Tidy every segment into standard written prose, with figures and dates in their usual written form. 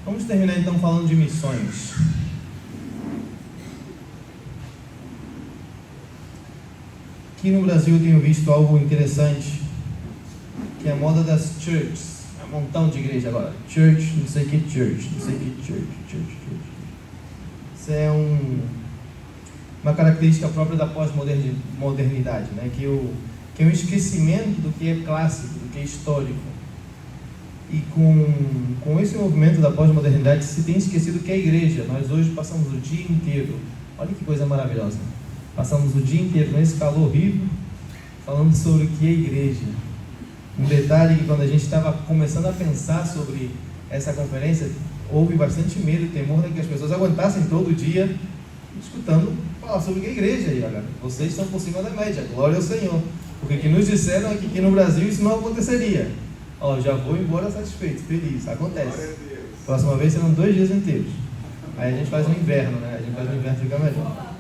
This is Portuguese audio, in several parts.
Vamos terminar então falando de missões. Aqui no Brasil eu tenho visto algo interessante, que é a moda das churches. É um montão de igreja agora. Church, não sei que church, não sei que church. Isso é uma característica própria da pós-modernidade, né? Que é um esquecimento do que é clássico, do que é histórico. E com esse movimento da pós-modernidade se tem esquecido o que é a igreja. Nós hoje passamos o dia inteiro, olha que coisa maravilhosa, passamos o dia inteiro nesse calor horrível falando sobre o que é igreja. Um detalhe que quando a gente estava começando a pensar sobre essa conferência, houve bastante medo e temor de que as pessoas aguentassem todo dia escutando falar sobre o que é igreja. E olha, vocês estão por cima da média, glória ao Senhor, porque que nos disseram é que aqui no Brasil isso não aconteceria. Ó, já vou embora satisfeito, feliz, acontece. Próxima vez serão 2 dias inteiros. Aí a gente faz no inverno, né? A gente faz no inverno, fica melhor.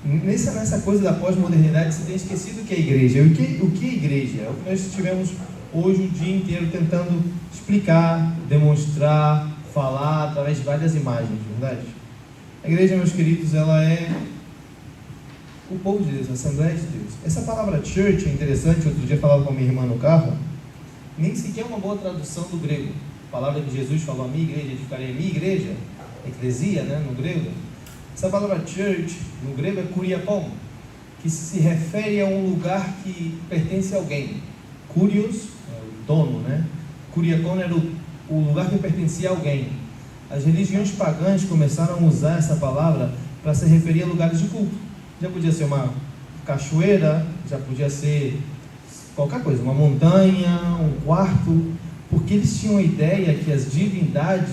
Nessa coisa da pós-modernidade, você tem esquecido o que é igreja. O que é igreja? É o que nós estivemos hoje o dia inteiro tentando explicar, demonstrar, falar através de várias imagens, verdade? A igreja, meus queridos, ela é o povo de Deus, a Assembleia de Deus. Essa palavra church é interessante. Outro dia eu falava com a minha irmã no carro, nem sequer é uma boa tradução do grego. A palavra que Jesus falou, a minha igreja, edificarei a minha igreja, eclesia, né, no grego. Essa palavra church, no grego, é kuriakon, que se refere a um lugar que pertence a alguém. Kurios, é o dono, né? Kuriakon era o lugar que pertencia a alguém. As religiões pagãs começaram a usar essa palavra para se referir a lugares de culto. Já podia ser uma cachoeira, já podia ser qualquer coisa, uma montanha, um quarto, porque eles tinham a ideia que as divindades,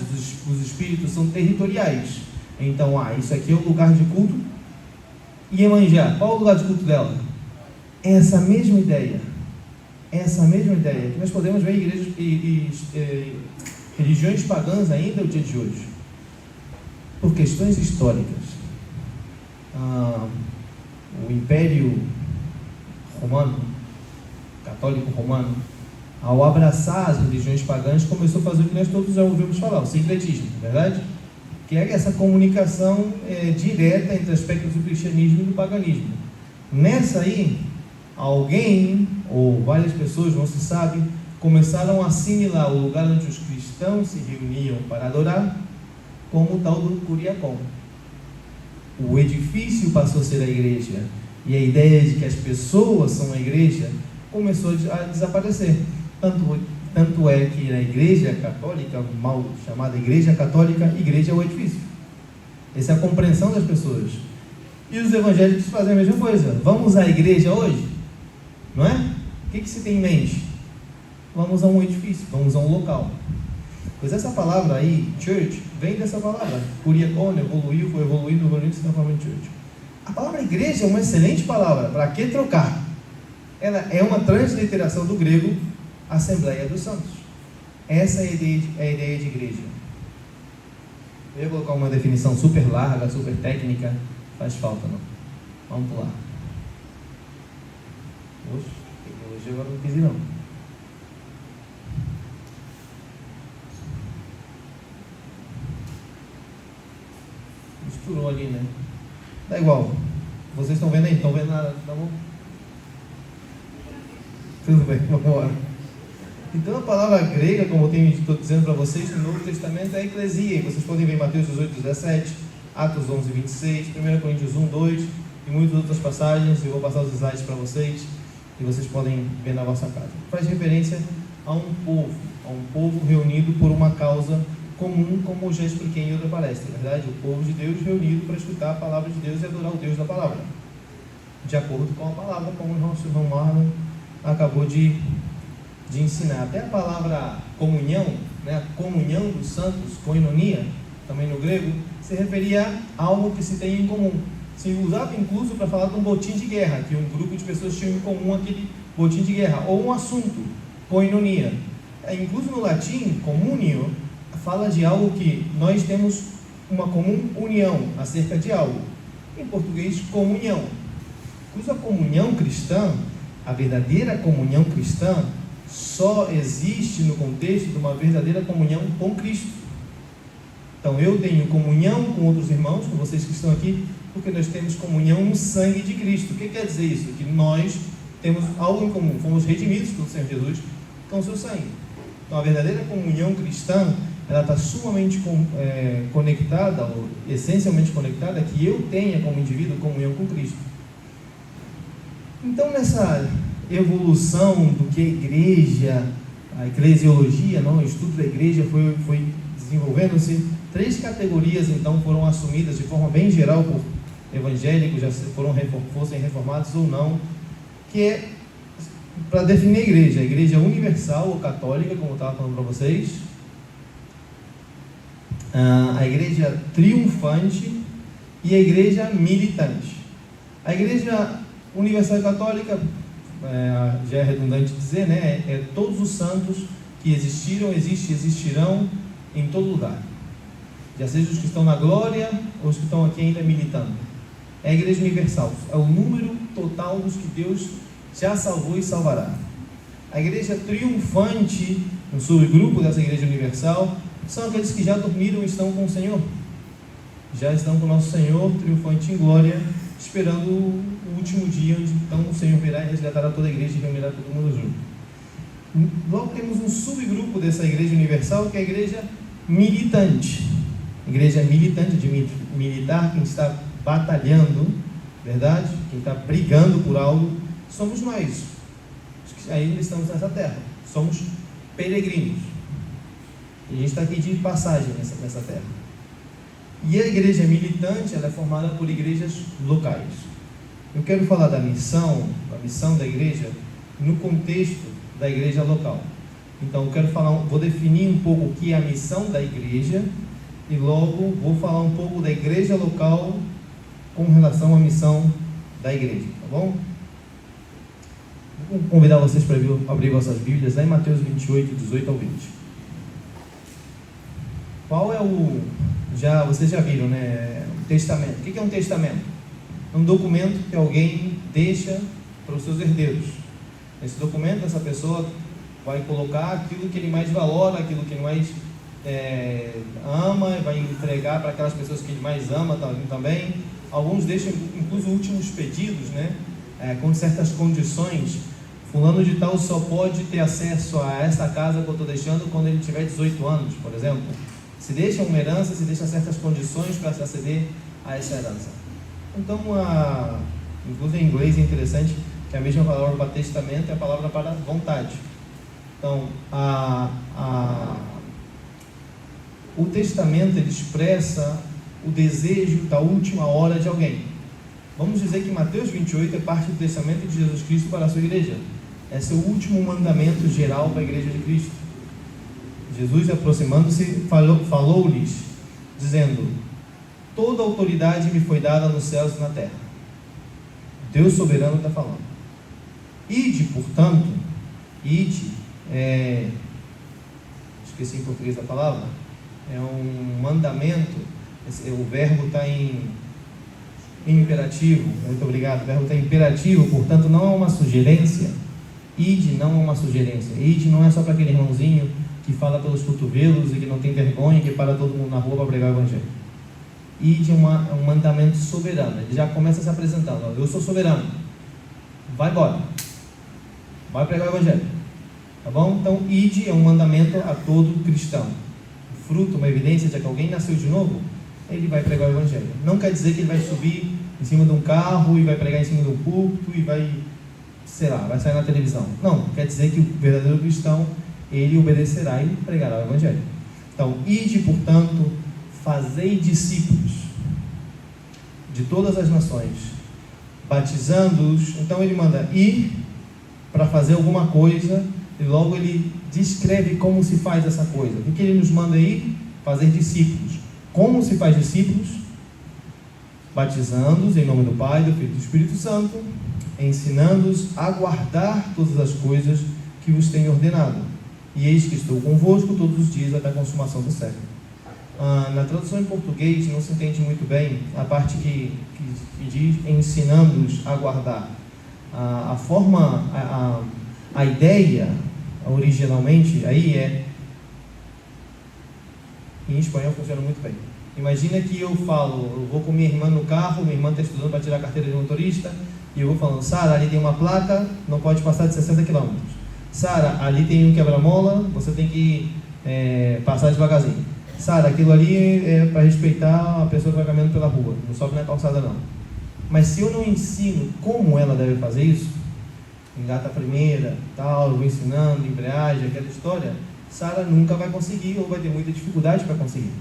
os espíritos são territoriais. Então, isso aqui é o lugar de culto. Iemanjá, qual é o lugar de culto dela? Essa mesma ideia, que nós podemos ver em igrejas e religiões pagãs ainda no dia de hoje, por questões históricas. O Império Romano, católico romano, ao abraçar as religiões pagãs, começou a fazer o que nós todos já ouvimos falar, o sincretismo, verdade? Que é essa comunicação direta entre aspectos do cristianismo e do paganismo. Nessa aí, alguém, ou várias pessoas, não se sabe, começaram a assimilar o lugar onde os cristãos se reuniam para adorar como o tal do kuriakon. O edifício passou a ser a igreja, e a ideia de que as pessoas são a igreja começou a desaparecer. Tanto é que na igreja católica, mal chamada igreja católica, igreja é o edifício. Essa é a compreensão das pessoas. E os evangélicos fazem a mesma coisa. Vamos à igreja hoje? Não é? O que se tem em mente? Vamos a um edifício, vamos a um local. Pois essa palavra aí, church, vem dessa palavra. Kuriakon foi evoluindo, se transformou em church. A palavra igreja é uma excelente palavra. Para que trocar? Ela é uma transliteração do grego Assembleia dos Santos. Essa é a ideia de igreja. Eu ia colocar uma definição super larga, super técnica, faz falta não. Vamos pular. Oxe, tecnologia agora não quis ir não. Misturou ali, né? Dá igual. Vocês estão vendo aí? Estão vendo nada? Tá bom? Tudo bem, vamos embora. Então a palavra grega, como eu estou dizendo para vocês, no Novo Testamento é eclesia. Vocês podem ver em Mateus 18, 17, Atos 11, 26, 1 Coríntios 1, 2 e muitas outras passagens. Eu vou passar os slides para vocês e vocês podem ver na vossa casa. Faz referência a um povo reunido por uma causa comum, como eu já expliquei em outra palestra, verdade? O povo de Deus reunido para escutar a palavra de Deus e adorar o Deus da palavra, de acordo com a palavra, como o nosso irmão Marlon acabou de ensinar. Até a palavra comunhão, né? A comunhão dos santos, koinonia, também no grego, se referia a algo que se tem em comum. Se usava incluso para falar de um botim de guerra, que um grupo de pessoas tinha em comum aquele botim de guerra, ou um assunto, koinonia. Incluso no latim, communio, fala de algo que nós temos uma comum união acerca de algo. Em português, comunhão. Incluso a comunhão cristã, a verdadeira comunhão cristã, só existe no contexto de uma verdadeira comunhão com Cristo. Então eu tenho comunhão com outros irmãos, com vocês que estão aqui, porque nós temos comunhão no sangue de Cristo. O que quer dizer isso? Que nós temos algo em comum, fomos redimidos pelo Senhor Jesus com o seu sangue. Então a verdadeira comunhão cristã, ela está sumamente conectada, ou essencialmente conectada, que eu tenha como indivíduo comunhão com Cristo. Então nessa evolução do que a igreja, a eclesiologia, o estudo da igreja foi desenvolvendo-se, 3 categorias então foram assumidas de forma bem geral por evangélicos, já fossem reformados ou não, que é para definir a igreja universal ou católica, como eu estava falando para vocês, a igreja triunfante e a igreja militante. A igreja universal e católica, já é redundante dizer, né, é todos os santos que existiram, existirão em todo lugar, já seja os que estão na glória ou os que estão aqui ainda militando. É a igreja universal, é o número total dos que Deus já salvou e salvará. A igreja triunfante, um subgrupo dessa igreja universal, são aqueles que já dormiram e estão com o Senhor, já estão com o nosso Senhor triunfante em glória, esperando o último dia, onde então o Senhor virá e resgatará toda a igreja e reunirá todo mundo junto. Logo temos um subgrupo dessa igreja universal, que é a igreja militante. Igreja militante, de militar, quem está batalhando, verdade? Quem está brigando por algo, somos nós. Ainda estamos nessa terra, somos peregrinos. E a gente está aqui de passagem nessa terra. E a igreja militante, ela é formada por igrejas locais. Eu quero falar da missão da igreja no contexto da igreja local. Então eu vou definir um pouco o que é a missão da igreja e logo vou falar um pouco da igreja local com relação à missão da igreja, tá bom? Vou convidar vocês para abrir vossas Bíblias lá em Mateus 28, 18 ao 20. Qual é vocês já viram, né? Um testamento. O que é um testamento? É um documento que alguém deixa para os seus herdeiros. Nesse documento, essa pessoa vai colocar aquilo que ele mais valora, aquilo que ele mais ama, vai entregar para aquelas pessoas que ele mais ama também. Alguns deixam inclusive últimos pedidos, né? Com certas condições. Fulano de tal só pode ter acesso a essa casa que eu estou deixando quando ele tiver 18 anos, por exemplo. Se deixa uma herança, se deixa certas condições para se aceder a essa herança. Então, inclusive em inglês é interessante que a mesma palavra para testamento é a palavra para vontade. Então, o testamento ele expressa o desejo da última hora de alguém. Vamos dizer que Mateus 28 é parte do testamento de Jesus Cristo para a sua igreja. Esse é o último mandamento geral para a igreja de Cristo. Jesus, aproximando-se, falou-lhes, dizendo: toda autoridade me foi dada nos céus e na terra. Deus soberano está falando. Ide, portanto, esqueci em português a palavra, é um mandamento, o verbo está em imperativo, muito obrigado, o verbo está em imperativo, portanto não é uma sugerência. Ide não é uma sugerência, ide não é só para aquele irmãozinho que fala pelos cotovelos e que não tem vergonha, que para todo mundo na rua para pregar o evangelho. Ide é um mandamento soberano. Ele já começa se apresentando: eu sou soberano, vai embora, vai pregar o evangelho, tá bom? Então ide é um mandamento a todo cristão. O fruto, uma evidência de que alguém nasceu de novo, ele vai pregar o evangelho. Não quer dizer que ele vai subir em cima de um carro e vai pregar em cima de um púlpito e vai sair na televisão. Não, quer dizer que o verdadeiro cristão, ele obedecerá e pregará o evangelho. Então, ide, portanto, fazei discípulos de todas as nações, batizando-os. Então ele manda ir para fazer alguma coisa e logo ele descreve como se faz essa coisa. O que ele nos manda ir? Fazer discípulos. Como se faz discípulos? Batizando-os em nome do Pai, do Filho e do Espírito Santo, ensinando-os a guardar todas as coisas que vos tenho ordenado. E eis que estou convosco todos os dias até a consumação do século. Na tradução em português não se entende muito bem a parte que diz ensinando-os a guardar. A ideia, originalmente, aí em espanhol funciona muito bem. Imagina que eu vou com minha irmã no carro, minha irmã está estudando para tirar a carteira de motorista, e eu vou falando: Sara, ali tem uma placa, não pode passar de 60 km. Sara, ali tem um quebra-mola, você tem que passar devagarzinho. Sara, aquilo ali é para respeitar a pessoa que vai caminhando pela rua, não sobe na calçada não. Mas se eu não ensino como ela deve fazer isso, engata a primeira, tal, eu vou ensinando, embreagem, aquela história, Sara nunca vai conseguir ou vai ter muita dificuldade para conseguir.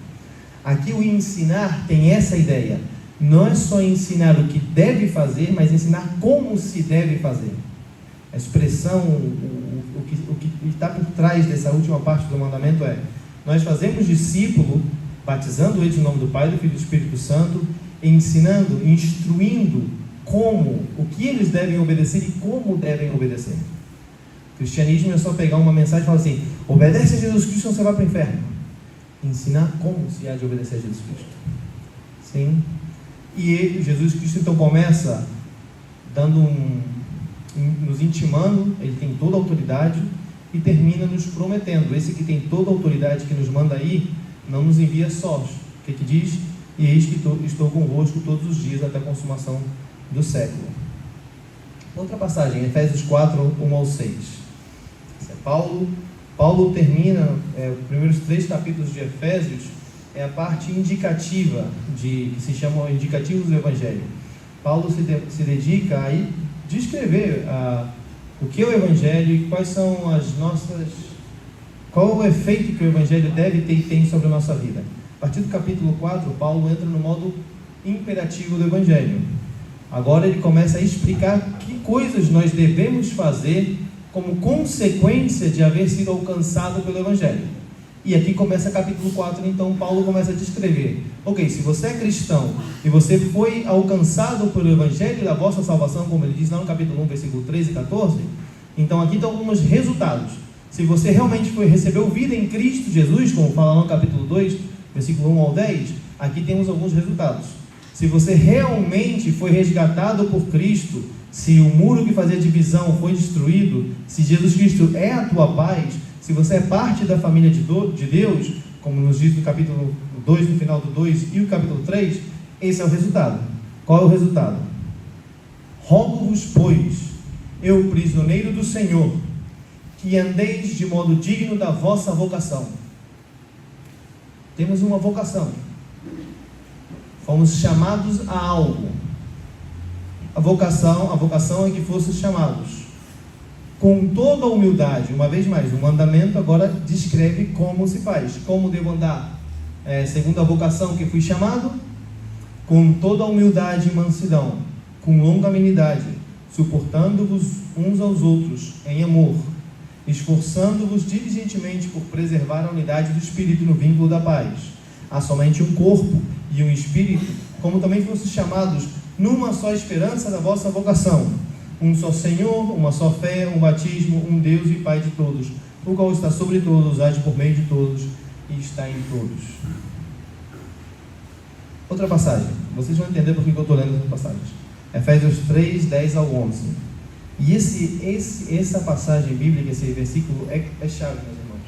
Aqui o ensinar tem essa ideia. Não é só ensinar o que deve fazer, mas ensinar como se deve fazer. A expressão, o que está por trás dessa última parte do mandamento nós fazemos discípulo, batizando eles no nome do Pai, do Filho e do Espírito Santo, ensinando, instruindo o que eles devem obedecer e como devem obedecer. O cristianismo é só pegar uma mensagem e falar assim: obedece a Jesus Cristo, você vai para o inferno. Ensinar como se há de obedecer a Jesus Cristo. Sim. E Jesus Cristo então começa nos intimando, ele tem toda a autoridade, e termina nos prometendo: esse que tem toda a autoridade, que nos manda aí, não nos envia sós. O que diz? E eis que estou convosco todos os dias até a consumação do século. Outra passagem, Efésios 4, 1 ao 6. Isso é Paulo termina, os primeiros 3 capítulos de Efésios, é a parte indicativa, que se chama indicativos do Evangelho. Paulo se dedica a descrever o que é o Evangelho e quais são qual é o efeito que o Evangelho deve ter e tem sobre a nossa vida. A partir do capítulo 4, Paulo entra no modo imperativo do Evangelho. Agora ele começa a explicar que coisas nós devemos fazer como consequência de haver sido alcançado pelo Evangelho. E aqui começa capítulo 4, então Paulo começa a descrever: ok, se você é cristão e você foi alcançado pelo Evangelho da vossa salvação, como ele diz lá no capítulo 1, versículo 13 e 14, então aqui estão alguns resultados. Se você realmente recebeu vida em Cristo Jesus, como fala lá no capítulo 2, versículo 1 ao 10, aqui temos alguns resultados. Se você realmente foi resgatado por Cristo, se o muro que fazia divisão foi destruído, se Jesus Cristo é a tua paz, se você é parte da família de Deus, como nos diz no capítulo 2, no final do 2 e o capítulo 3, esse é o resultado. Qual é o resultado? Rogo-vos, pois, eu, prisioneiro do Senhor, que andeis de modo digno da vossa vocação. Temos uma vocação. Fomos chamados a algo. A vocação é que fossem chamados com toda a humildade. Uma vez mais, o mandamento agora descreve como se faz, como devo andar, segundo a vocação que fui chamado, com toda a humildade e mansidão, com longanimidade, suportando-vos uns aos outros em amor, esforçando-vos diligentemente por preservar a unidade do Espírito no vínculo da paz. Há somente um corpo e um Espírito, como também fossem chamados numa só esperança da vossa vocação. Um só Senhor, uma só fé, um batismo, um Deus e Pai de todos, o qual está sobre todos, age por meio de todos e está em todos. Outra passagem, vocês vão entender por que eu estou lendo essa passagem. Efésios 3, 10 ao 11. E essa passagem bíblica, esse versículo é chave, meus irmãos.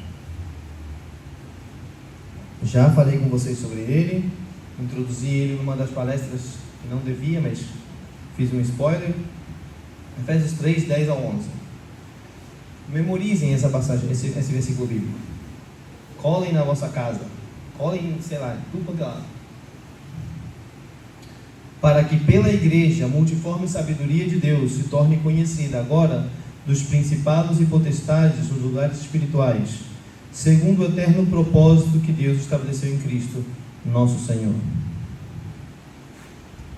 Já falei com vocês sobre ele, introduzi ele numa das palestras que não devia, mas fiz um spoiler. Efésios 3, 10 ao 11. Memorizem essa passagem, esse versículo bíblico. Colhem na vossa casa. Colhem, sei lá, tudo quanto é lado. Para que pela igreja a multiforme sabedoria de Deus se torne conhecida agora dos principados e potestades nos lugares espirituais, segundo o eterno propósito que Deus estabeleceu em Cristo, nosso Senhor.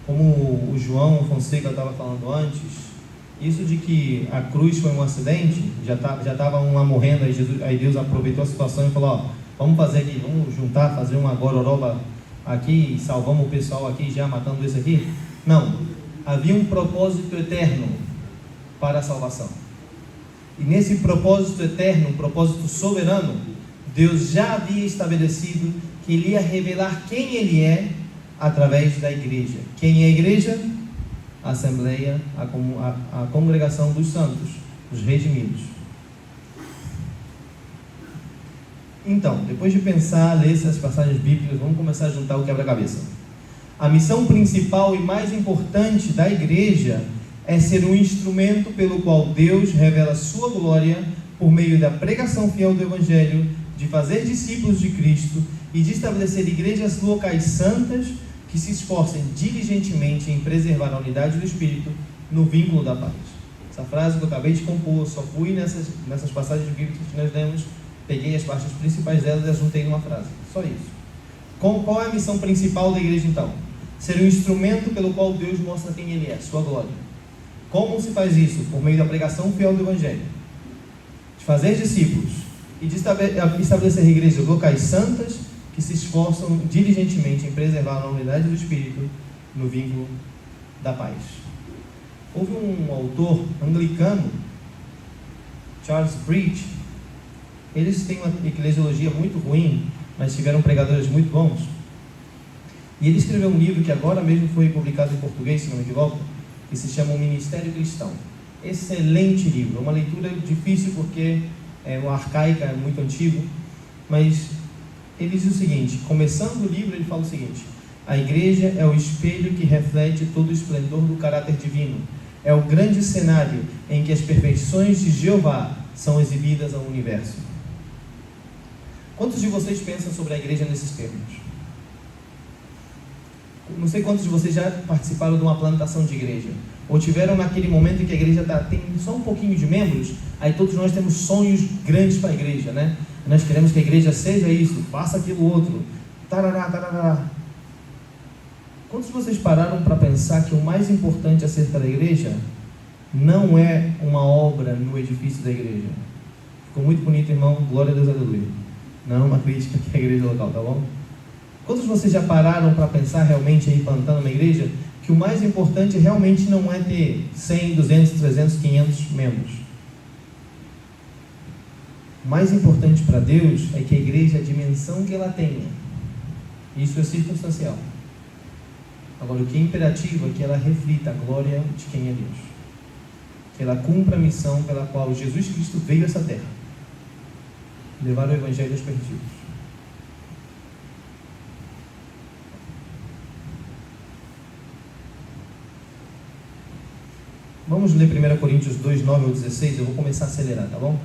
Como o João Fonseca estava falando antes, isso de que a cruz foi um acidente, já estava um lá morrendo, aí Deus aproveitou a situação e falou: ó, vamos fazer aqui, vamos juntar, fazer uma gororoba aqui, salvamos o pessoal aqui já matando esse aqui. Não, havia um propósito eterno para a salvação, e nesse propósito eterno, um propósito soberano, Deus já havia estabelecido que Ele ia revelar quem Ele é através da igreja. Quem é a igreja? A Assembleia, a congregação dos santos, os redimidos. Então, depois de pensar, ler essas passagens bíblicas, vamos começar a juntar o quebra-cabeça. A missão principal e mais importante da igreja é ser um instrumento pelo qual Deus revela sua glória por meio da pregação fiel do Evangelho, de fazer discípulos de Cristo e de estabelecer igrejas locais santas que se esforcem diligentemente em preservar a unidade do Espírito no vínculo da paz. Essa frase que eu acabei de compor, só fui nessas passagens bíblicas que nós lemos, peguei as partes principais delas e as juntei numa frase. Só isso. Qual é a missão principal da igreja então? Ser um instrumento pelo qual Deus mostra quem Ele é, sua glória. Como se faz isso? Por meio da pregação fiel do Evangelho, de fazer discípulos e de estabelecer igrejas locais santas que se esforçam diligentemente em preservar a unidade do Espírito no vínculo da paz. Houve um autor anglicano, Charles Bridge. Eles têm uma eclesiologia muito ruim, mas tiveram pregadores muito bons. E ele escreveu um livro que agora mesmo foi publicado em português, se não me equivoco, que se chama O Ministério Cristão. Excelente livro, uma leitura difícil porque é uma arcaica, é muito antigo, mas ele diz o seguinte, começando o livro ele fala o seguinte: a igreja é o espelho que reflete todo o esplendor do caráter divino, é o grande cenário em que as perfeições de Jeová são exibidas ao universo. Quantos de vocês pensam sobre a igreja nesses termos? Não sei quantos de vocês já participaram de uma plantação de igreja, ou tiveram naquele momento em que a igreja tem só um pouquinho de membros, aí todos nós temos sonhos grandes para a igreja, né? Nós queremos que a igreja seja isso, faça aquilo outro, tarará, tarará. Quantos de vocês pararam para pensar que o mais importante acerca da igreja não é uma obra no edifício da igreja? Ficou muito bonito, irmão, glória a Deus, aleluia. Não é uma crítica aqui à igreja local, tá bom? Quantos de vocês já pararam para pensar realmente aí plantando uma igreja que o mais importante realmente não é ter 100, 200, 300, 500 membros? O mais importante para Deus é que a igreja, a dimensão que ela tenha, isso é circunstancial. Agora, o que é imperativo é que ela reflita a glória de quem é Deus, que ela cumpra a missão pela qual Jesus Cristo veio a essa terra, levar o Evangelho aos perdidos. Vamos ler 1 Coríntios 2, 9 ao 16, eu vou começar a acelerar, tá bom?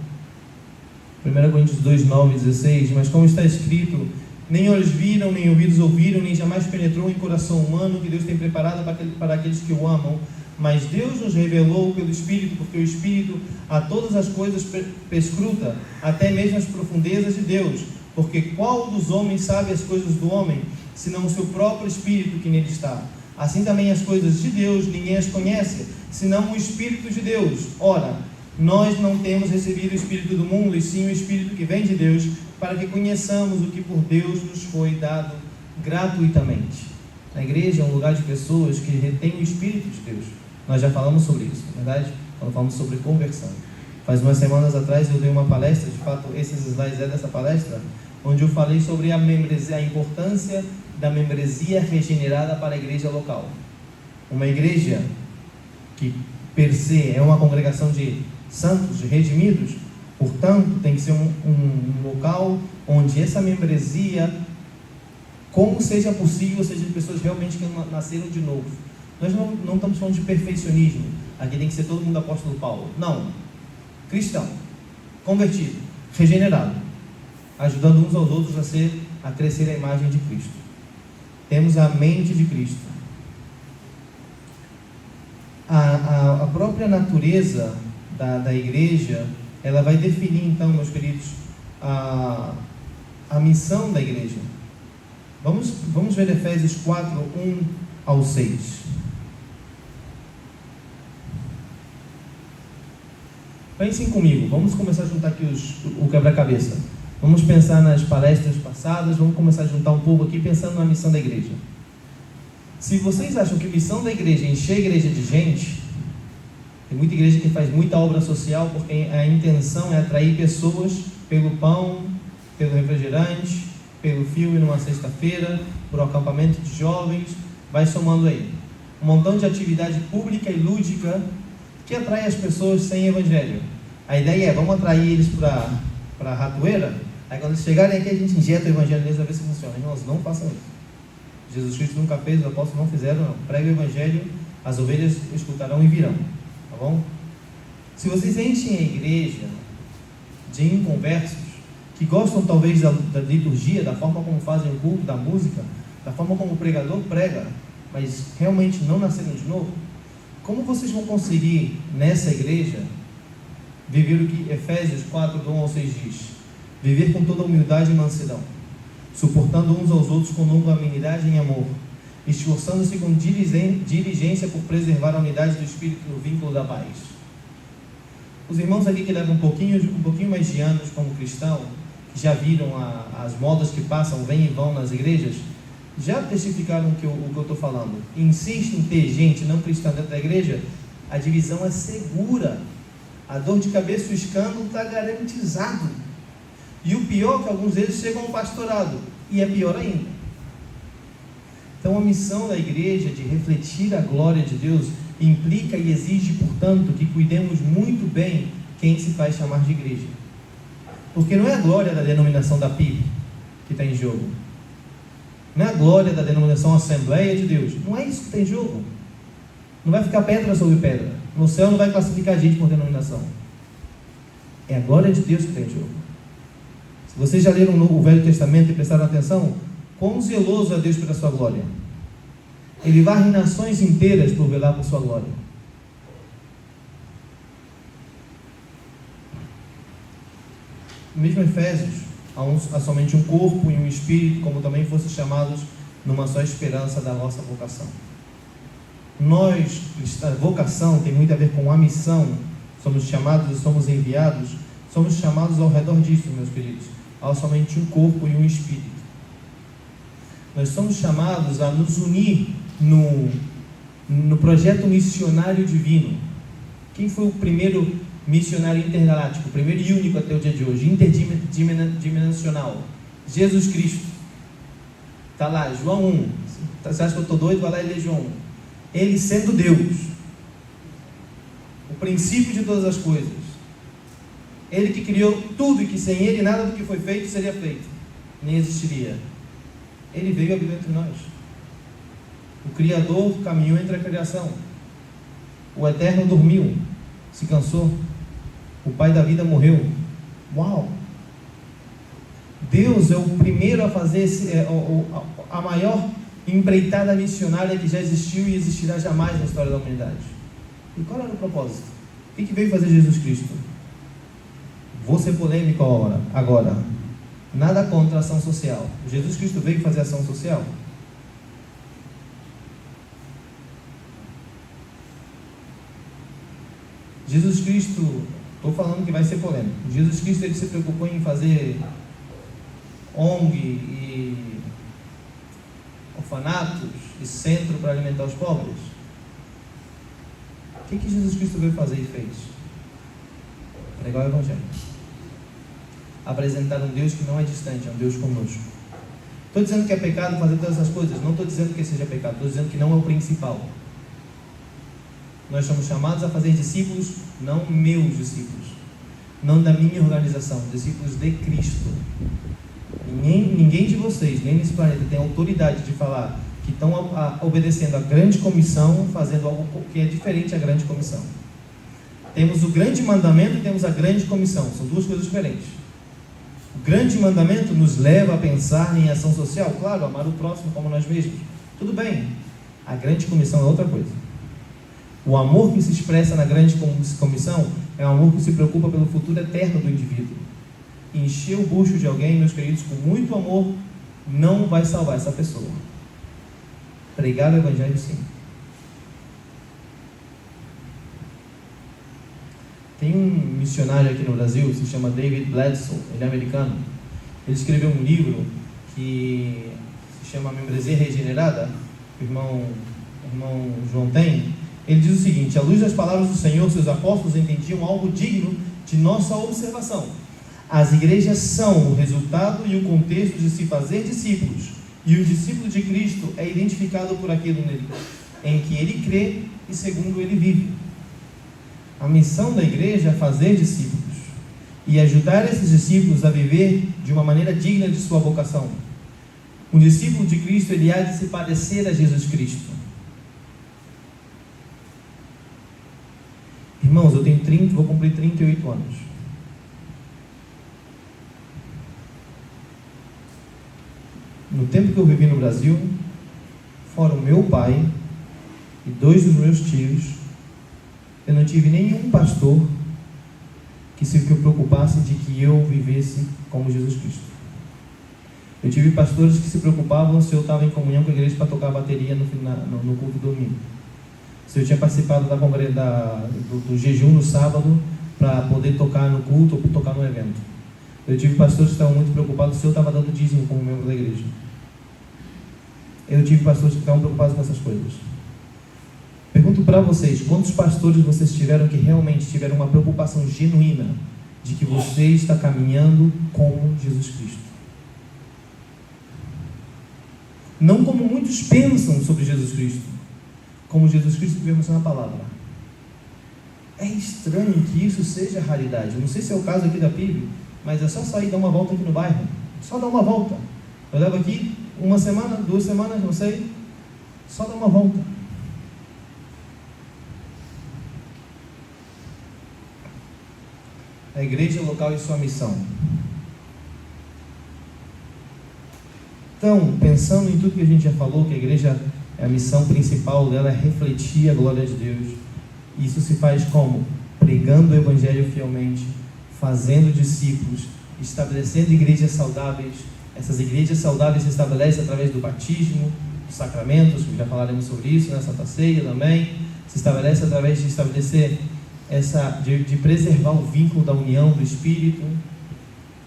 1 Coríntios 2, 9 e 16, mas como está escrito, nem olhos viram, nem ouvidos ouviram, nem jamais penetrou em coração humano que Deus tem preparado para aqueles que o amam, mas Deus nos revelou pelo Espírito, porque o Espírito a todas as coisas perscruta, até mesmo as profundezas de Deus, porque qual dos homens sabe as coisas do homem, senão o seu próprio Espírito que nele está? Assim também as coisas de Deus ninguém as conhece, senão o Espírito de Deus. Ora, nós não temos recebido o Espírito do mundo, e sim o Espírito que vem de Deus, para que conheçamos o que por Deus nos foi dado gratuitamente. A igreja é um lugar de pessoas que retêm o Espírito de Deus. Nós já falamos sobre isso, não é verdade? Quando falamos sobre conversão. Faz umas semanas atrás eu dei uma palestra, de fato esses slides é dessa palestra, onde eu falei sobre a membresia, a importância da membresia regenerada para a igreja local. Uma igreja que per se é uma congregação de santos, de redimidos, portanto tem que ser um local onde essa membresia, como seja possível, seja de pessoas realmente que nasceram de novo. Nós não estamos falando de perfeccionismo, aqui tem que ser todo mundo apóstolo Paulo, não, cristão, convertido, regenerado, ajudando uns aos outros a crescer a imagem de Cristo. Temos a mente de Cristo. A própria natureza da igreja, ela vai definir então, meus queridos, a missão da igreja. Vamos ver Efésios 4, 1 ao 6. Pensem comigo, vamos começar a juntar aqui o quebra-cabeça. Vamos pensar nas palestras passadas, vamos começar a juntar um pouco aqui pensando na missão da igreja. Se vocês acham que a missão da igreja é encher a igreja de gente, tem muita igreja que faz muita obra social porque a intenção é atrair pessoas pelo pão, pelo refrigerante, pelo filme numa sexta-feira, por acampamento de jovens, vai somando aí. Um montão de atividade pública e lúdica que atrai as pessoas sem evangelho. A ideia é, vamos atrair eles para a ratoeira? Aí quando eles chegarem aqui, a gente injeta o evangelho neles para ver se funciona. Irmãos, não façam isso. Jesus Cristo nunca fez, os apóstolos não fizeram, não. Pregue o evangelho, as ovelhas escutarão e virão. Tá bom? Se vocês enchem a igreja de inconversos, que gostam talvez da liturgia, da forma como fazem o culto, da música, da forma como o pregador prega, mas realmente não nasceram de novo, como vocês vão conseguir, nessa igreja, viver o que Efésios 4, do 1 ao 6 diz? Viver com toda humildade e mansidão, suportando uns aos outros com longanimidade em amor, esforçando-se com diligência por preservar a unidade do Espírito e o vínculo da paz. Os irmãos aqui que levam um pouquinho mais de anos como cristão, que já viram as modas que passam, vêm e vão nas igrejas, já testificaram o que eu estou falando. Insiste em ter gente não cristã dentro da igreja, a divisão é segura, a dor de cabeça, o escândalo está garantizado. E o pior é que alguns deles chegam ao pastorado, e é pior ainda. Então a missão da igreja de refletir a glória de Deus implica e exige, portanto, que cuidemos muito bem quem se faz chamar de igreja. Porque não é a glória da denominação da PIB que está em jogo. Não é a glória da denominação Assembleia de Deus. Não é isso que está em jogo. Não vai ficar pedra sobre pedra. No céu não vai classificar a gente por denominação. É a glória de Deus que está em jogo. Se vocês já leram o Velho Testamento e prestaram atenção, quão zeloso é Deus pela sua glória. Ele varre nações inteiras por velar por sua glória. Mesmo Efésios, há somente um corpo e um espírito, como também fossem chamados numa só esperança da nossa vocação. Nós, a vocação tem muito a ver com a missão, somos chamados e somos enviados, somos chamados ao redor disso, meus queridos, há somente um corpo e um espírito. Nós somos chamados a nos unir no projeto missionário divino. Quem foi o primeiro missionário intergaláctico, o primeiro e único até o dia de hoje, interdimensional? Jesus Cristo. Está lá, João 1. Você acha que eu estou doido? Vai lá e lê João 1. Ele sendo Deus, o princípio de todas as coisas, Ele que criou tudo e que sem Ele nada do que foi feito seria feito, nem existiria. Ele veio habitar entre nós. O Criador caminhou entre a criação. O Eterno dormiu, se cansou. O Pai da vida morreu. Uau! Deus é o primeiro a fazer a maior empreitada missionária que já existiu e existirá jamais na história da humanidade. E qual era o propósito? O que veio fazer Jesus Cristo? Vou ser polêmico agora. Nada contra a ação social. Jesus Cristo veio fazer ação social? Jesus Cristo, estou falando que vai ser polêmico. Jesus Cristo, ele se preocupou em fazer ONG e orfanatos e centro para alimentar os pobres? O que Jesus Cristo veio fazer e fez? Pregar o Evangelho. Apresentar um Deus que não é distante, é um Deus conosco. Estou dizendo que é pecado fazer todas essas coisas? Não estou dizendo que seja pecado, estou dizendo que não é o principal. Nós somos chamados a fazer discípulos, não meus discípulos, não da minha organização, discípulos de Cristo. Ninguém de vocês, nem nesse planeta, tem autoridade de falar que estão obedecendo a grande comissão, fazendo algo que é diferente da grande comissão. Temos o grande mandamento e temos a grande comissão, são duas coisas diferentes. O grande mandamento nos leva a pensar em ação social, claro, amar o próximo como nós mesmos, tudo bem. A grande comissão é outra coisa. O amor que se expressa na grande comissão é um amor que se preocupa pelo futuro eterno do indivíduo. Encher o bucho de alguém, meus queridos, com muito amor, não vai salvar essa pessoa. Pregar o Evangelho, sim. Tem um missionário aqui no Brasil, se chama David Bledsoe, ele é americano. Ele escreveu um livro que se chama Membresia Regenerada, o irmão João tem. Ele diz o seguinte: à luz das palavras do Senhor, seus apóstolos entendiam algo digno de nossa observação. As igrejas são o resultado e o contexto de se fazer discípulos, e o discípulo de Cristo é identificado por aquilo nele, em que ele crê e segundo ele vive. A missão da igreja é fazer discípulos, e ajudar esses discípulos a viver de uma maneira digna de sua vocação. Um discípulo de Cristo, ele há de se parecer a Jesus Cristo. Irmãos, eu tenho vou cumprir 38 anos. No tempo que eu vivi no Brasil, fora o meu pai e 2 dos meus tios, eu não tive nenhum pastor que se preocupasse de que eu vivesse como Jesus Cristo. Eu tive pastores que se preocupavam se eu estava em comunhão com a igreja para tocar bateria no culto domingo. Se eu tinha participado do jejum no sábado para poder tocar no culto ou tocar no evento. Eu tive pastores que estavam muito preocupados se eu estava dando dízimo como membro da igreja. Eu tive pastores que estavam preocupados com essas coisas. Pergunto para vocês, quantos pastores vocês tiveram que realmente tiveram uma preocupação genuína de que você está caminhando como Jesus Cristo? Não como muitos pensam sobre Jesus Cristo, como Jesus Cristo que vemos na palavra. É estranho que isso seja raridade. Eu não sei se é o caso aqui da PIB, mas é só sair e dar uma volta aqui no bairro. Só dar uma volta. Eu levo aqui 1 semana, 2 semanas, não sei. Só dar uma volta. A igreja local e sua missão. Então, pensando em tudo que a gente já falou, que a igreja, a missão principal dela é refletir a glória de Deus. Isso se faz como? Pregando o evangelho fielmente, fazendo discípulos, estabelecendo igrejas saudáveis. Essas igrejas saudáveis se estabelecem através do batismo, dos sacramentos, já falaremos sobre isso, na Santa Ceia também. Se estabelece através de estabelecer de preservar o vínculo da união do Espírito.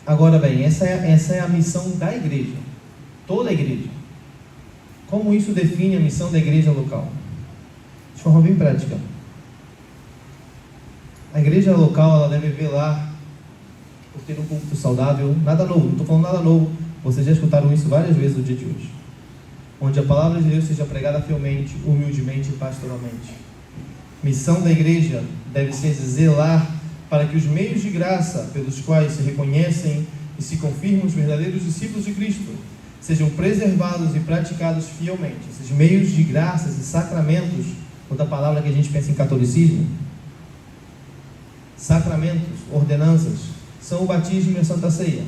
Agora bem, essa é a missão da igreja, toda a igreja. Como isso define a missão da igreja local? De forma bem prática. A igreja local, ela deve velar por ter um culto saudável, nada novo, não estou falando nada novo, vocês já escutaram isso várias vezes no dia de hoje. Onde a palavra de Deus seja pregada fielmente, humildemente e pastoralmente. Missão da igreja deve ser zelar para que os meios de graça pelos quais se reconhecem e se confirmam os verdadeiros discípulos de Cristo sejam preservados e praticados fielmente. Esses meios de graças e sacramentos, outra palavra que a gente pensa em catolicismo, sacramentos, ordenanças, são o batismo e a Santa Ceia.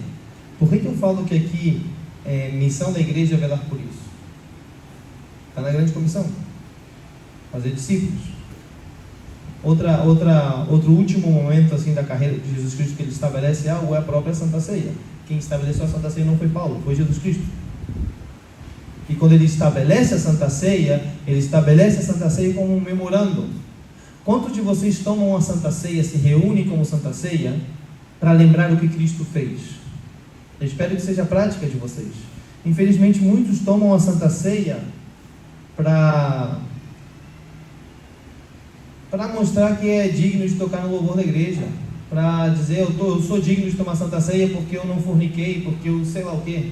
Por que eu falo que aqui missão da igreja é velar por isso? Está na grande comissão, fazer discípulos. Outro último momento assim da carreira de Jesus Cristo que ele estabelece algo é a própria Santa Ceia. Quem estabeleceu a Santa Ceia não foi Paulo, foi Jesus Cristo. E quando ele estabelece a Santa Ceia, ele estabelece a Santa Ceia como um memorando. Quantos de vocês tomam a Santa Ceia, se reúnem como Santa Ceia, para lembrar o que Cristo fez? Eu espero que seja a prática de vocês. Infelizmente, muitos tomam a Santa Ceia para mostrar que é digno de tocar no louvor da igreja, para dizer eu sou digno de tomar Santa Ceia porque eu não forniquei, porque eu sei lá o quê.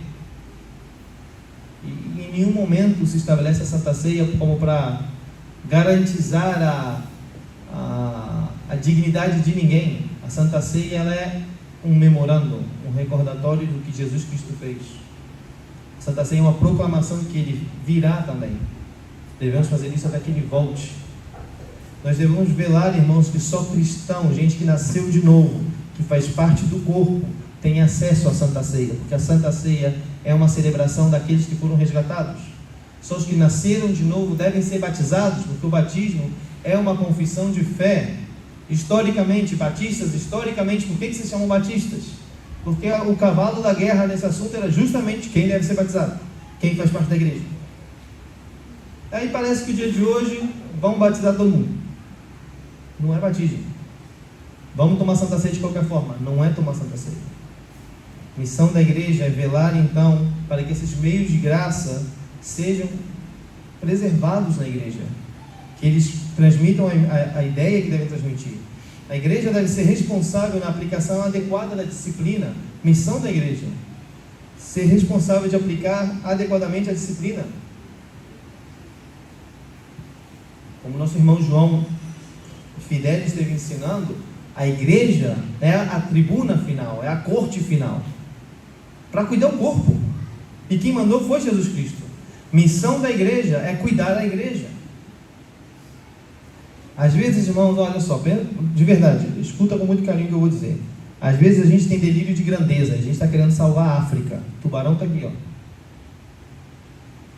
E em nenhum momento se estabelece a Santa Ceia como para garantizar a dignidade de ninguém. A Santa Ceia, ela é um memorando, um recordatório do que Jesus Cristo fez. A Santa Ceia é uma proclamação de que Ele virá também. Devemos fazer isso até que Ele volte. Nós devemos velar, irmãos, que só cristão, gente que nasceu de novo, que faz parte do corpo, tem acesso à Santa Ceia, porque a Santa Ceia é uma celebração daqueles que foram resgatados. Só os que nasceram de novo devem ser batizados, porque o batismo é uma confissão de fé. Historicamente, batistas, por que se chamam batistas? Porque o cavalo da guerra nesse assunto era justamente quem deve ser batizado, quem faz parte da igreja. Aí parece que o dia de hoje vão batizar todo mundo. Não é batismo. Vamos tomar Santa Ceia de qualquer forma. Não é tomar Santa Ceia. A missão da igreja é velar então para que esses meios de graça sejam preservados na igreja, que eles transmitam a ideia que devem transmitir. A igreja deve ser responsável na aplicação adequada da disciplina. Missão da igreja: ser responsável de aplicar adequadamente a disciplina. Como nosso irmão João Fidelis esteve ensinando, A igreja é a tribuna final, é a corte final, para cuidar do corpo. E quem mandou foi Jesus Cristo. Missão da igreja é cuidar da igreja. Às vezes, irmãos, olha só, de verdade, escuta com muito carinho o que eu vou dizer. Às vezes a gente tem delírio de grandeza, a gente está querendo salvar a África. O tubarão está aqui, ó.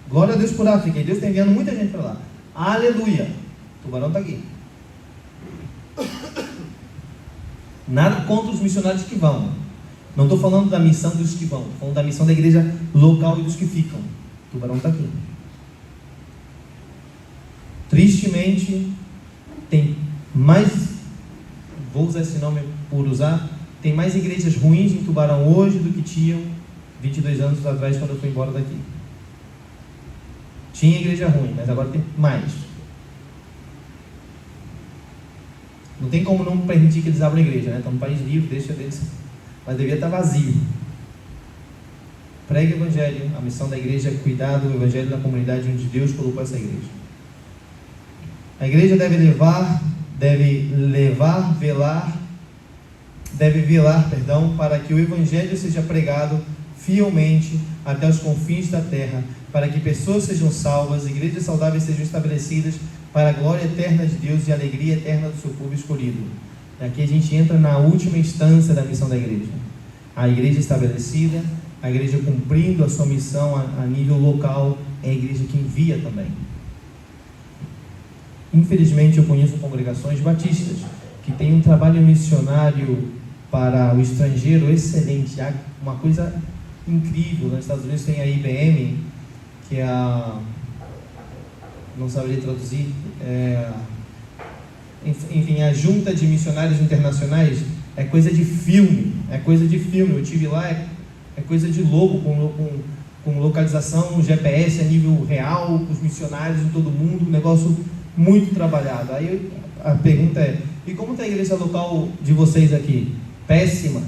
Glória a Deus por África, e Deus está enviando muita gente para lá. Aleluia! O tubarão está aqui. Nada contra os missionários que vão. Não estou falando da missão dos que vão, estou falando da missão da igreja local e dos que ficam. O tubarão está aqui. Tristemente, tem mais, vou usar esse nome por usar, tem mais igrejas ruins em Tubarão hoje do que tinham 22 anos atrás quando eu fui embora daqui. Tinha igreja ruim, mas agora tem mais. Não tem como não permitir que eles abram a igreja, né? Estamos num país livre, deixa deles, mas devia estar vazio. Pregue o evangelho. A missão da igreja é cuidar do evangelho na comunidade onde Deus colocou essa igreja. A igreja deve velar, para que o evangelho seja pregado fielmente até os confins da terra, para que pessoas sejam salvas, igrejas saudáveis sejam estabelecidas para a glória eterna de Deus e a alegria eterna do seu povo escolhido. E aqui a gente entra na última instância da missão da igreja. A igreja estabelecida, a igreja cumprindo a sua missão a nível local, é a igreja que envia também. Infelizmente eu conheço congregações batistas que têm um trabalho missionário para o estrangeiro excelente, uma coisa incrível. Nos Estados Unidos tem a IBM, que é a... não saberia traduzir, enfim, a Junta de Missionários Internacionais. É coisa de filme, eu tive lá, é coisa de louco, com localização, GPS a nível real, com os missionários em todo mundo, um negócio muito trabalhado. Aí a pergunta é, e como está a igreja local de vocês aqui? Péssima.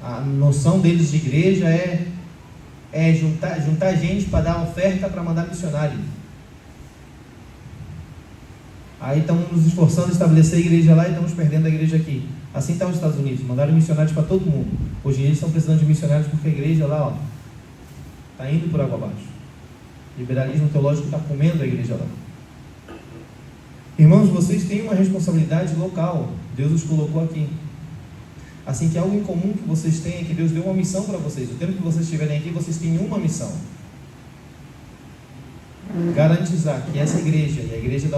A noção deles de igreja é juntar gente para dar oferta para mandar missionário. Aí estamos nos esforçando a estabelecer a igreja lá e estamos perdendo a igreja aqui. Assim está os Estados Unidos, mandaram missionários para todo mundo. Hoje eles estão precisando de missionários porque a igreja lá está indo por água abaixo. O liberalismo teológico está comendo a igreja lá. Irmãos, vocês têm uma responsabilidade local. Deus os colocou aqui. Assim que algo em comum que vocês têm é que Deus deu uma missão para vocês. O tempo que vocês estiverem aqui, vocês têm uma missão. Garantizar que essa igreja, e a igreja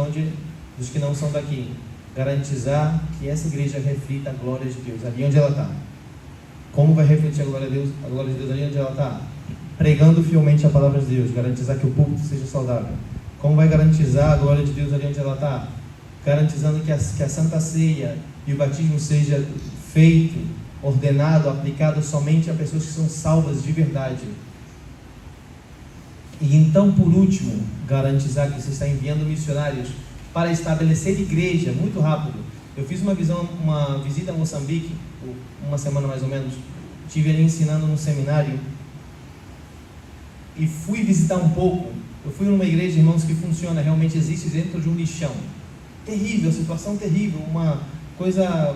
dos que não são daqui, garantizar que essa igreja reflita a glória de Deus ali onde ela está. Como vai refletir a glória de Deus ali onde ela está? Pregando fielmente a palavra de Deus, garantizar que o púlpito seja saudável. Como vai garantizar a glória de Deus ali onde ela está? Garantizando que a Santa Ceia e o batismo seja feito, ordenado, aplicado somente a pessoas que são salvas de verdade. E então, por último, garantizar que você está enviando missionários para estabelecer igreja, muito rápido. Eu fiz uma visita a Moçambique, uma semana mais ou menos, estive ali ensinando num seminário, e fui visitar um pouco. Eu fui numa igreja, irmãos, que funciona, realmente existe dentro de um lixão. Terrível, situação terrível, uma coisa,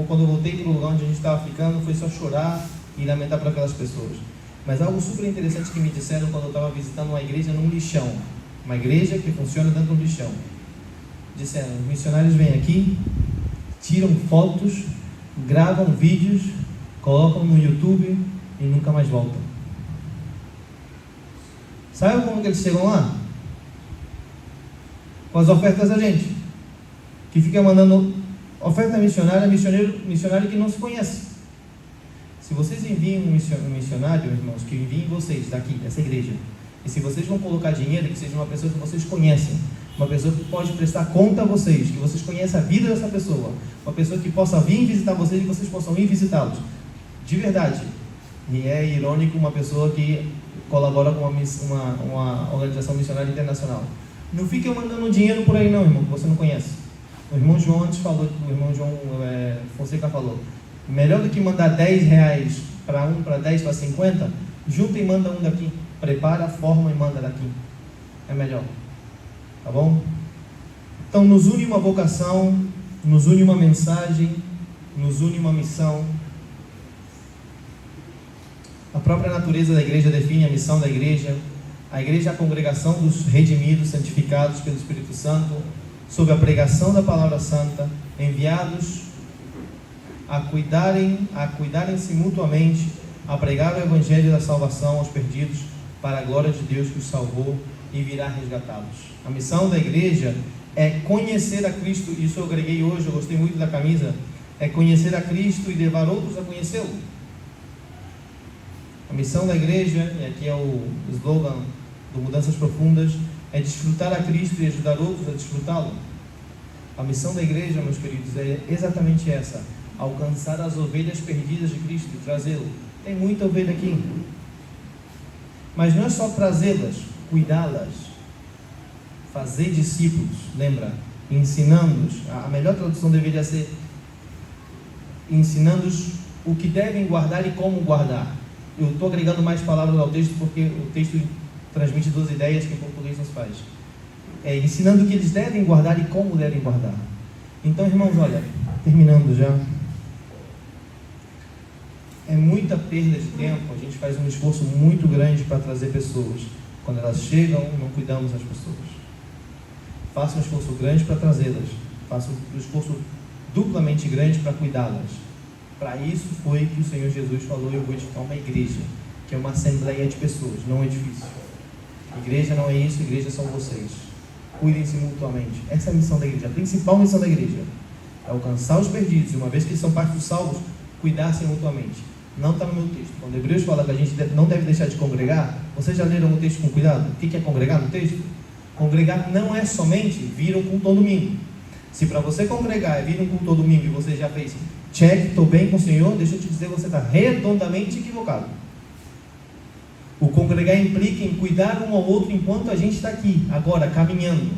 quando eu voltei para o lugar onde a gente estava ficando, foi só chorar e lamentar para aquelas pessoas. Mas algo super interessante que me disseram quando eu estava visitando uma igreja num lixão, uma igreja que funciona dentro de um lixão. Disseram, os missionários vêm aqui, tiram fotos, gravam vídeos, colocam no YouTube e nunca mais voltam. Sabe como que eles chegam lá? Com as ofertas da gente, que fica mandando oferta missionária, missionário que não se conhece. Se vocês enviam um missionário, irmãos, que enviem vocês daqui, dessa igreja, e se vocês vão colocar dinheiro, que seja uma pessoa que vocês conhecem, uma pessoa que pode prestar conta a vocês, que vocês conhecem a vida dessa pessoa, uma pessoa que possa vir visitar vocês e vocês possam ir visitá-los, de verdade. E é irônico uma pessoa que colabora com uma organização missionária internacional. Não fique mandando dinheiro por aí não, irmão, que você não conhece. O irmão João antes falou, o irmão João Fonseca falou, melhor do que mandar 10 reais para 1, para 10, para 50, junta e manda um daqui. Prepara, forma e manda daqui. É melhor. Tá bom? Então nos une uma vocação nos une uma mensagem, nos une uma missão. A própria natureza da igreja define a missão da igreja. A igreja é a congregação dos redimidos, santificados pelo Espírito Santo, sob a pregação da palavra santa, enviados a cuidarem-se mutuamente, a pregar o evangelho da salvação aos perdidos, para a glória de Deus que os salvou e virá resgatá-los. A missão da igreja é conhecer a Cristo. Isso eu agreguei hoje, eu gostei muito da camisa. É conhecer a Cristo e levar outros a conhecê-lo. A missão da igreja, e aqui é o slogan do Mudanças Profundas, é desfrutar a Cristo e ajudar outros a desfrutá-lo. A missão da igreja, meus queridos, é exatamente essa: alcançar as ovelhas perdidas de Cristo e trazê-lo. Tem muita ovelha aqui, mas não é só trazê-las, cuidá-las, fazer discípulos. Lembra? Ensinando-os. A melhor tradução deveria ser ensinando-os o que devem guardar e como guardar. Eu estou agregando mais palavras ao texto porque o texto transmite duas ideias que em português não se faz. Ensinando o que eles devem guardar e como devem guardar. Então, irmãos, olha, terminando já. É muita perda de tempo. A gente faz um esforço muito grande para trazer pessoas. Quando elas chegam, não cuidamos das pessoas. Faça um esforço grande para trazê-las. Faça um esforço duplamente grande para cuidá-las. Para isso foi que o Senhor Jesus falou: eu vou edificar uma igreja, que é uma assembleia de pessoas, não um edifício. Igreja não é isso, igreja são vocês. Cuidem-se mutuamente. Essa é a missão da igreja. A principal missão da igreja é alcançar os perdidos, e uma vez que eles são parte dos salvos, cuidar-se mutuamente. Não está no meu texto. Quando Hebreus fala que a gente não deve deixar de congregar, vocês já leram o texto com cuidado? O que é congregar no texto? Congregar não é somente vir um culto todo domingo. Se para você congregar é vir um culto todo domingo e você já fez check, estou bem com o Senhor, deixa eu te dizer, você está redondamente equivocado. O congregar implica em cuidar um ao outro enquanto a gente está aqui, agora, caminhando.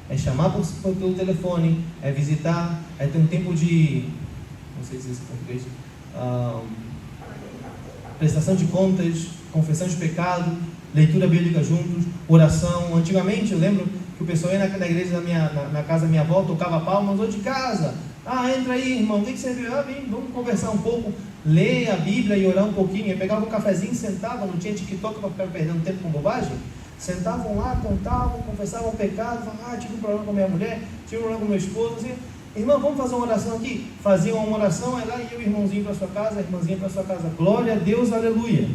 É chamar pelo telefone, é visitar, é ter um tempo de, não sei se isso é português, prestação de contas, confissão de pecado, leitura bíblica juntos, oração. Antigamente, eu lembro que o pessoal ia na igreja na casa da minha avó, tocava palmas, ou de casa. Entra aí, irmão, o que você viu? Vamos conversar um pouco, ler a Bíblia e orar um pouquinho. Eu pegava um cafezinho, sentava, não tinha TikTok para ficar perdendo tempo com bobagem. Sentavam lá, contavam, confessavam o pecado, falavam: tive um problema com a minha mulher, tive um problema com meu esposo, assim, irmão, vamos fazer uma oração aqui? Faziam uma oração, aí lá ia o irmãozinho para sua casa, a irmãzinha para sua casa. Glória a Deus, aleluia.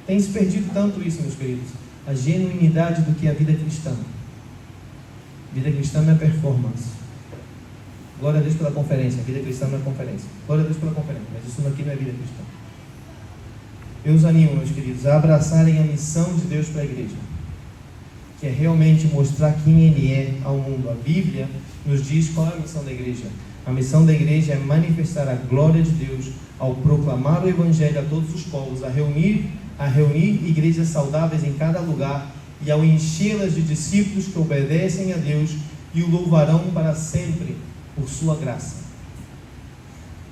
Tem se perdido tanto isso, meus queridos. A genuinidade do que é a vida cristã. Vida cristã não é performance. Glória a Deus pela conferência. A vida cristã não é conferência. Glória a Deus pela conferência, mas isso aqui não é vida cristã. Eu os animo, meus queridos, a abraçarem a missão de Deus para a igreja, que é realmente mostrar quem Ele é ao mundo. A Bíblia nos diz qual é a missão da igreja. A missão da igreja é manifestar a glória de Deus ao proclamar o Evangelho a todos os povos, a reunir igrejas saudáveis em cada lugar e ao enchê-las de discípulos que obedecem a Deus e o louvarão para sempre por sua graça.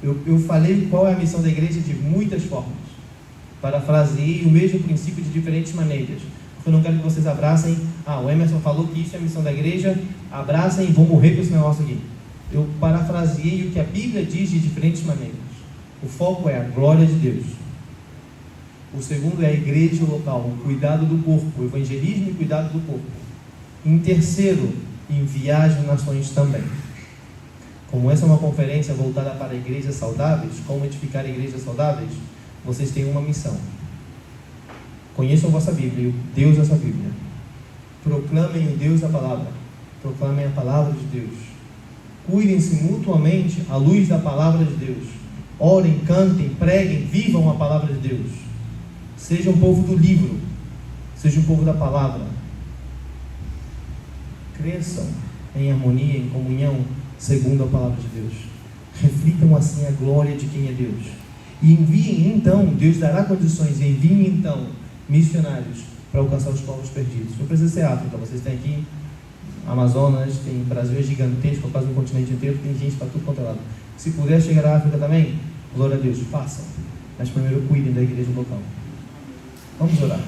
Eu falei qual é a missão da igreja de muitas formas. Parafraseei o mesmo princípio de diferentes maneiras. Eu não quero que vocês abracem: o Emerson falou que isso é a missão da igreja, abracem e vão morrer com esse negócio aqui. Eu parafraseei o que a Bíblia diz de diferentes maneiras. O foco é a glória de Deus. O segundo é a igreja local, o cuidado do corpo, o evangelismo e cuidado do corpo. Em terceiro, enviar as nações também. Como essa é uma conferência voltada para igrejas saudáveis, como edificar igrejas saudáveis, vocês têm uma missão. Conheçam a vossa Bíblia e o Deus dessa Bíblia. Proclamem o Deus da palavra. Proclamem a palavra de Deus. Cuidem-se mutuamente à luz da palavra de Deus. Orem, cantem, preguem, vivam a palavra de Deus. Sejam um povo do livro. Sejam um povo da palavra. Cresçam em harmonia, em comunhão, segundo a palavra de Deus. Reflitam assim a glória de quem é Deus. E enviem então, Deus dará condições, enviem então missionários para alcançar os povos perdidos. Não precisa ser África, vocês têm aqui Amazonas, tem Brasil é gigantesco, quase um continente inteiro, tem gente para tudo quanto é lado. Se puder chegar à África também, glória a Deus, façam. Mas primeiro cuidem da igreja local. Vamos orar.